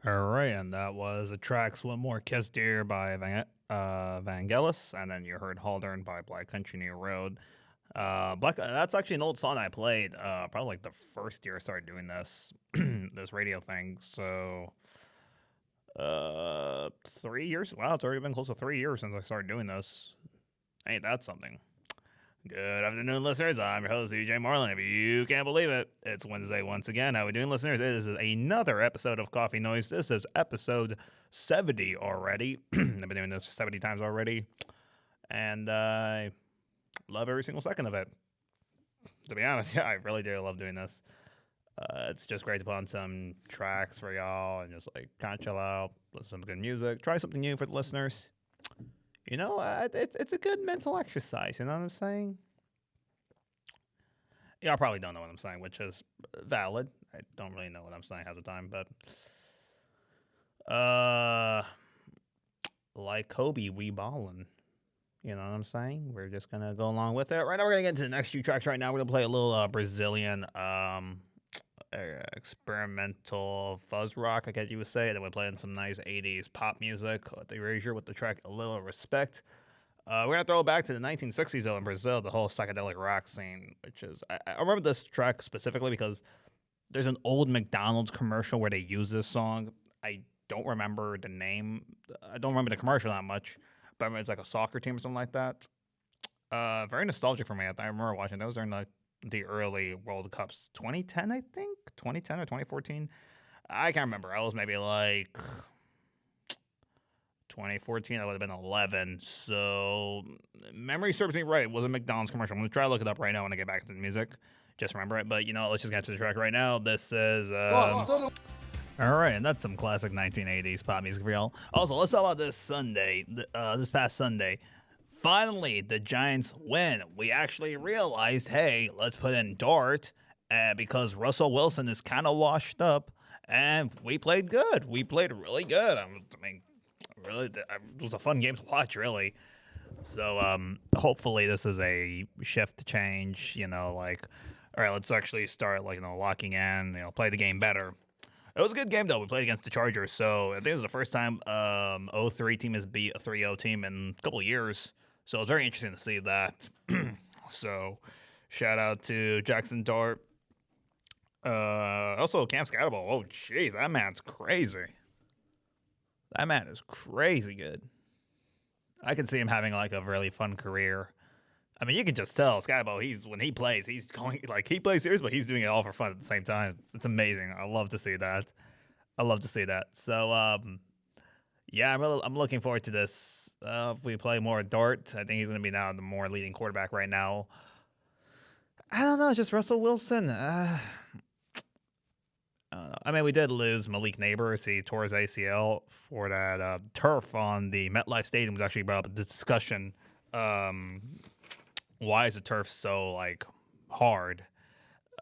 All right, and that was a track "One More Kiss Dear" by Vangelis, and then you heard "Haldern" by Black Country New Road. Black that's actually an old song I played probably like the first year I started doing this this radio thing. So 3 years. Wow, it's already been close to 3 years since I started doing this. Ain't that something? Good afternoon, listeners. I'm your host, DJ Marlin. If you can't believe it, it's Wednesday once again. How we doing, listeners? This is another episode of Coffee Noise. This is episode 70 already. I've been doing this 70 times already, and I love every single second of it. To be honest, yeah, I really do love doing this. It's just great to put on some tracks for y'all and just like kind of chill out, listen to some good music, try something new for the listeners. You know, it's a good mental exercise. You know what I'm saying? Yeah, I probably don't know what I'm saying, which is valid. I don't really know what I'm saying half the time, but like Kobe, we ballin'. You know what I'm saying? We're just gonna go along with it. Right now, we're gonna get into the next few tracks. Right now, we're gonna play a little Brazilian experimental fuzz rock, I guess you would say. Then we're playing some nice 80s pop music at the Erasure with the track A Little Respect. We're going to throw it back to the 1960s, though, in Brazil, the whole psychedelic rock scene, which is... I remember this track specifically because there's an old McDonald's commercial where they use this song. I don't remember the name. I don't remember the commercial that much, but I remember it's like a soccer team or something like that. Very nostalgic for me. I remember watching. That was during the early World Cups, 2010, I think, 2010 or 2014. I can't remember. I was maybe like 2014. I would have been 11. So memory serves me right. It was a McDonald's commercial. I'm gonna try to look it up right now when I get back to the music. Just remember it. But you know, let's just get to the track right now. This is. All right, and that's some classic 1980s pop music for y'all. Also, let's talk about this Sunday. This past Sunday. Finally, the Giants win. We actually realized, hey, let's put in Dart because Russell Wilson is kind of washed up, and we played good. We played really good. I mean, really, it was a fun game to watch, really. So, hopefully, this is a shift change. You know, like, all right, let's actually start, like, locking in. Play the game better. It was a good game, though. We played against the Chargers, so I think it was the first time 0-3 team has beat a 3-0 team in a couple of years. So it's very interesting to see that. So shout out to Jackson Dart. Also, Cam Scatterbo. Oh, jeez, that man's crazy. That man is crazy good. I can see him having like a really fun career. I mean, you can just tell Scatterbo. When he plays, he's going like he plays serious, but he's doing it all for fun at the same time. It's amazing. I love to see that. So yeah, I'm looking forward to this. If we play more Dart, I think he's going to be now the more leading quarterback right now. I don't know, just Russell Wilson. I don't know. I mean, we did lose Malik Neighbors. He tore his ACL for that turf on the MetLife Stadium. Was actually brought up a discussion. Why is the turf so like hard?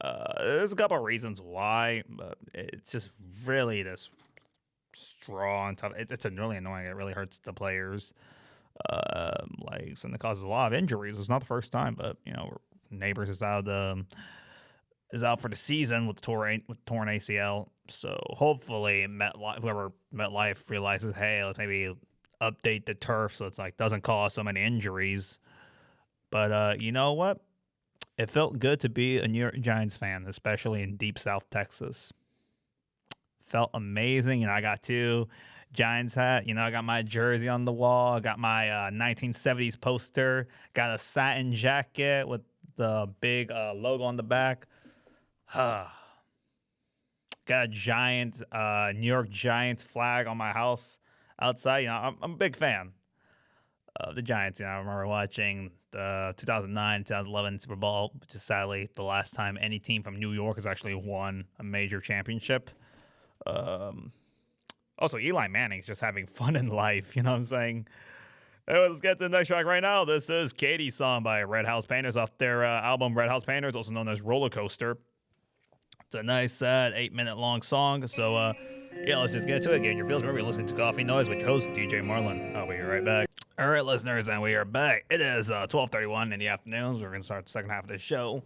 There's a couple of reasons why, but it's just really this strong, tough. It's really annoying. It really hurts the players. Legs, and it causes a lot of injuries. It's not the first time, but Neighbors is out for the season with torn ACL. So hopefully, whoever MetLife realizes, hey, let's maybe update the turf so it's like doesn't cause so many injuries. But you know what? It felt good to be a New York Giants fan, especially in deep South Texas. Felt amazing. I got two Giants hat. I got my jersey on the wall. I got my 1970s poster. Got a satin jacket with the big logo on the back. Got a giant New York Giants flag on my house outside. I'm a big fan of the Giants. I remember watching the 2009-2011 Super Bowl, which is sadly the last time any team from New York has actually won a major championship. Also, Eli Manning's just having fun in life. You know what I'm saying? Anyway, let's get to the next track right now. This is Katie's song by Red House Painters off their album Red House Painters, also known as Roller Coaster. It's a nice, sad 8-minute long song. So, yeah, let's just get to it. Get your feels. Remember, you're listening to Coffee Noise with your host, DJ Marlin. I'll be right back. All right, listeners, and we are back. It is 12:31 in the afternoon. We're going to start the second half of this show.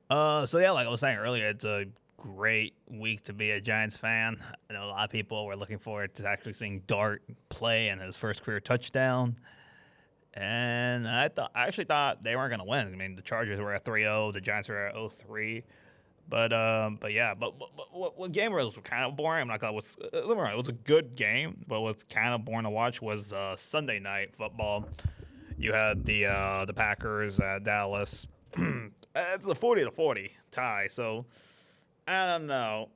So, yeah, like I was saying earlier, it's a great week to be a Giants fan. I know a lot of people were looking forward to actually seeing Dart play and his first career touchdown. And I actually thought they weren't going to win. I mean, the Chargers were at 3-0, the Giants were at 0-3. But yeah, what game was kind of boring. I'm not gonna. It was a good game, but what's kind of boring to watch was Sunday night football. You had the Packers at Dallas. It's a 40-40 tie. So I don't know.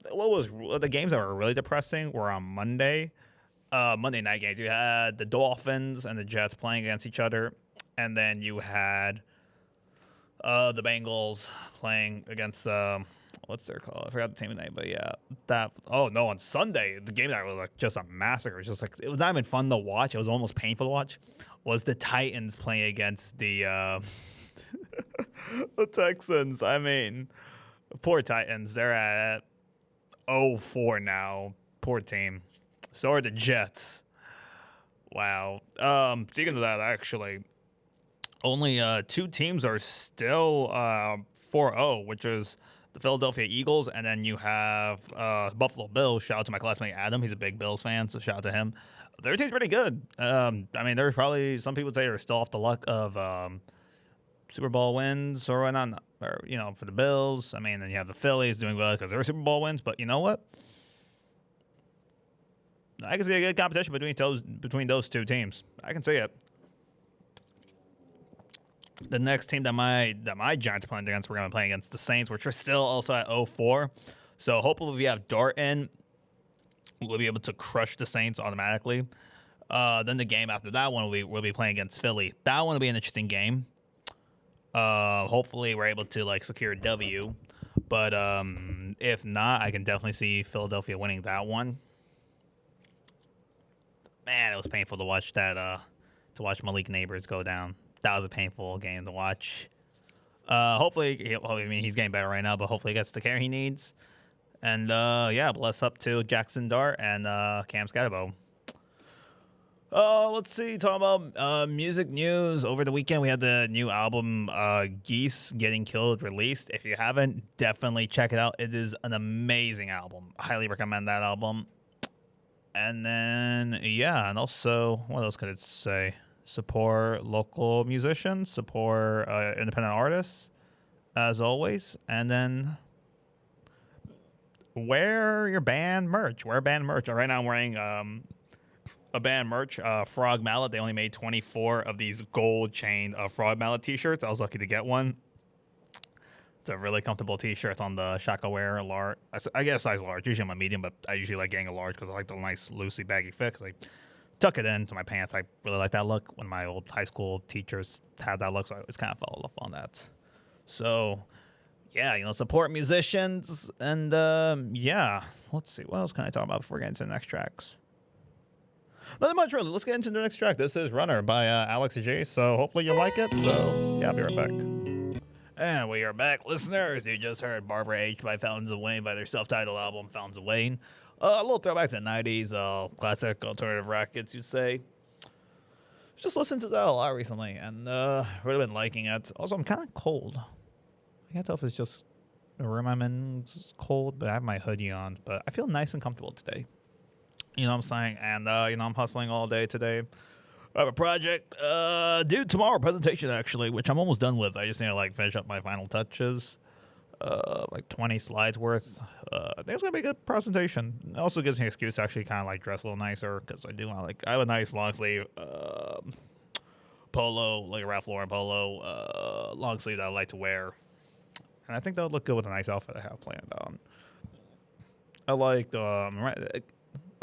The games that were really depressing were on Monday. Monday night games. You had the Dolphins and the Jets playing against each other, and then you had the Bengals playing against what's their call? I forgot the team name, but yeah, that. Oh no, on Sunday the game that was like just a massacre. It was just like it was not even fun to watch. It was almost painful to watch. Was the Titans playing against the the Texans? I mean, poor Titans. They're at 0-4 now. Poor team. So are the Jets. Wow. Speaking of that, actually, only two teams are still 4-0, which is the Philadelphia Eagles, and then you have Buffalo Bills. Shout out to my classmate Adam. He's a big Bills fan, so shout out to him. Their team's pretty good. I mean, there's probably some people say they're still off the luck of Super Bowl wins or whatnot, or for the Bills. I mean, then you have the Phillies doing well because they're Super Bowl wins. But you know what? I can see a good competition between those two teams. I can see it. The next team that my Giants are playing against, we're going to play against the Saints, which are still also at 0-4. So hopefully, if we have Dart in, we'll be able to crush the Saints automatically. Then the game after that one, we'll be playing against Philly. That one will be an interesting game. Hopefully, we're able to secure a W. But if not, I can definitely see Philadelphia winning that one. Man, it was painful to watch that. To watch Malik Neighbors go down. That was a painful game to watch. Hopefully, he's getting better right now, but hopefully he gets the care he needs. And yeah, bless up to Jackson Dart and Cam Scatterbo. Let's see, talking about music news. Over the weekend, we had the new album Geese Getting Killed released. If you haven't, definitely check it out. It is an amazing album. I highly recommend that album. And then, yeah, and also, what else could it say? Support local musicians, support independent artists, as always. And then wear your band merch. Wear band merch. Right now I'm wearing a band merch, Frog Mallet. They only made 24 of these gold chain Frog Mallet t-shirts. I was lucky to get one. It's a really comfortable t-shirt. It's on the Shaka Wear large. I get a size large. Usually I'm a medium, but I usually like getting a large because I like the nice, loosey, baggy fit. Because I tuck it into my pants. I really like that look. When my old high school teachers had that look, so I always kind of fell off on that. So, yeah, support musicians. And, yeah. Let's see. What else can I talk about before getting to the next tracks? Nothing much, really. Let's get into the next track. This is Runner by Alex J. So, hopefully you like it. So, yeah, I'll be right back. And we are back, listeners. You just heard Barbara H. by Fountains of Wayne by their self-titled album, Fountains of Wayne. A little throwback to the 90s, classic alternative rock, you'd say. Just listened to that a lot recently, and really been liking it. Also, I'm kind of cold. I can't tell if it's just the room I'm in is cold, but I have my hoodie on. But I feel nice and comfortable today. You know what I'm saying? And, I'm hustling all day today. I have a project due tomorrow, presentation actually, which I'm almost done with. I just need to finish up my final touches, 20 slides worth. I think it's gonna be a good presentation. It also gives me an excuse to actually kind of dress a little nicer because I do want I have a nice long sleeve polo, like a Ralph Lauren polo, long sleeve that I like to wear, and I think that would look good with a nice outfit I have planned on. I like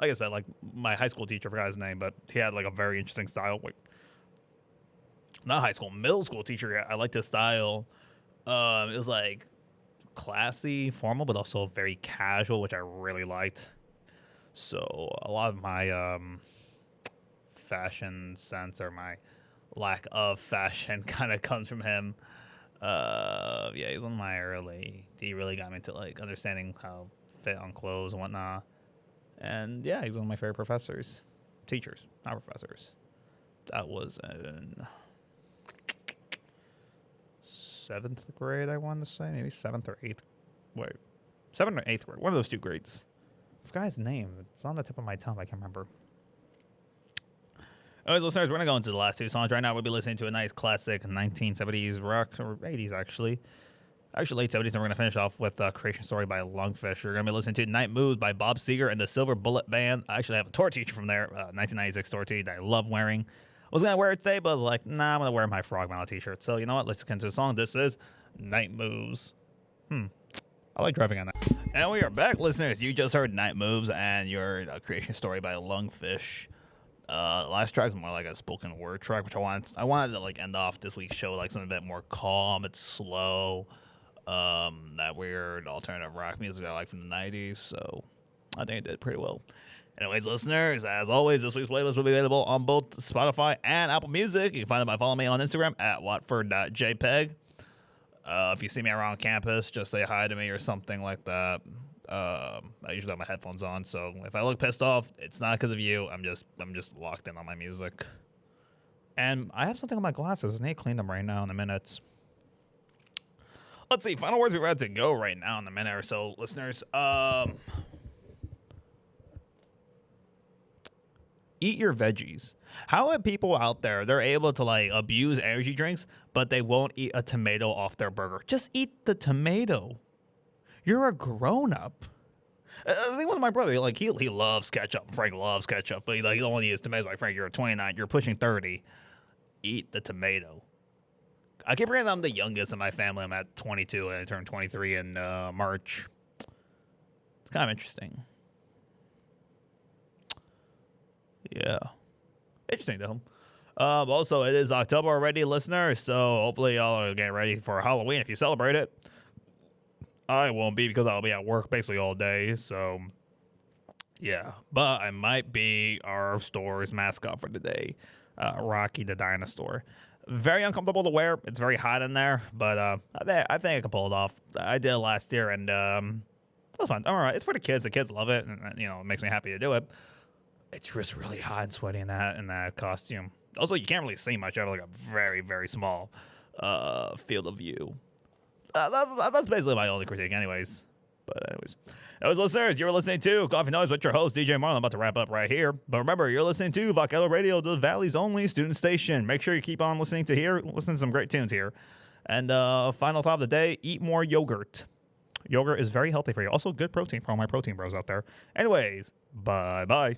like I said, my high school teacher, I forgot his name, but he had a very interesting style. Not high school, middle school teacher. I liked his style. It was classy, formal, but also very casual, which I really liked. So a lot of my fashion sense or my lack of fashion kind of comes from him. Yeah, he's one of my he really got me into understanding how fit on clothes and whatnot. And yeah, he's one of my favorite teachers, not professors. That was in 7th grade, I want to say, maybe 7th or 8th. Wait, 7th or 8th grade. One of those two grades. I forgot his name. It's on the tip of my tongue. I can't remember. Anyways, listeners, we're going to go into the last two songs. Right now, we'll be listening to a nice classic 1970s rock, or 80s, actually. Actually, late 70s, and we're going to finish off with Creation Story by Lungfish. We're going to be listening to Night Moves by Bob Seger and the Silver Bullet Band. I actually have a tour teacher from there, 1996 tour tee that I love wearing. I was going to wear it today, but I was like, nah, I'm going to wear my Frog Mallet t-shirt. So, you know what? Let's get into the song. This is Night Moves. I like driving on that. And we are back, listeners. You just heard Night Moves and your Creation Story by Lungfish. Last track was more like a spoken word track, which I wanted to like end off this week's show like something a bit more calm. It's slow. That weird alternative rock music I like from the 90s. So I think it did pretty well. Anyways, listeners, as always, this week's playlist will be available on both Spotify and Apple Music. You can find it by following me on Instagram at watford.jpeg. If you see me around campus, just say hi to me or something like that. I usually have my headphones on, so if I look pissed off, it's not because of you. I'm just locked in on my music. And I have something on my glasses. I need to clean them right now in a minute. Let's see. Final words we're about to go right now in a minute or so, listeners. Eat your veggies. How are people out there, they're able to like abuse energy drinks, but they won't eat a tomato off their burger? Just eat the tomato. You're a grown-up. I think with my brother, like he loves ketchup. Frank loves ketchup, but he don't want to use tomatoes. Like, Frank, you're 29, you're pushing 30. Eat the tomato. I keep forgetting I'm the youngest in my family. I'm at 22, and I turned 23 in March. It's kind of interesting. Yeah. Interesting, though. Also, it is October already, listeners, so hopefully y'all are getting ready for Halloween if you celebrate it. I won't be because I'll be at work basically all day, so yeah. But I might be our store's mascot for the day, Rocky the Dinosaur. Very uncomfortable to wear. It's very hot in there, but I think I can pull it off. I did it last year, and it was fun. All right, it's for the kids. The kids love it, and it makes me happy to do it. It's just really hot and sweaty in that costume. Also, you can't really see much. I have like a very, very small field of view. That's basically my only critique anyways. But anyways, listeners, you were listening to Coffee Noise with your host, DJ Marlon. I'm about to wrap up right here. But remember, you're listening to Vaquero Radio, the Valley's only student station. Make sure you keep on listening to some great tunes here. And final thought of the day, eat more yogurt. Yogurt is very healthy for you. Also, good protein for all my protein bros out there. Anyways, bye-bye.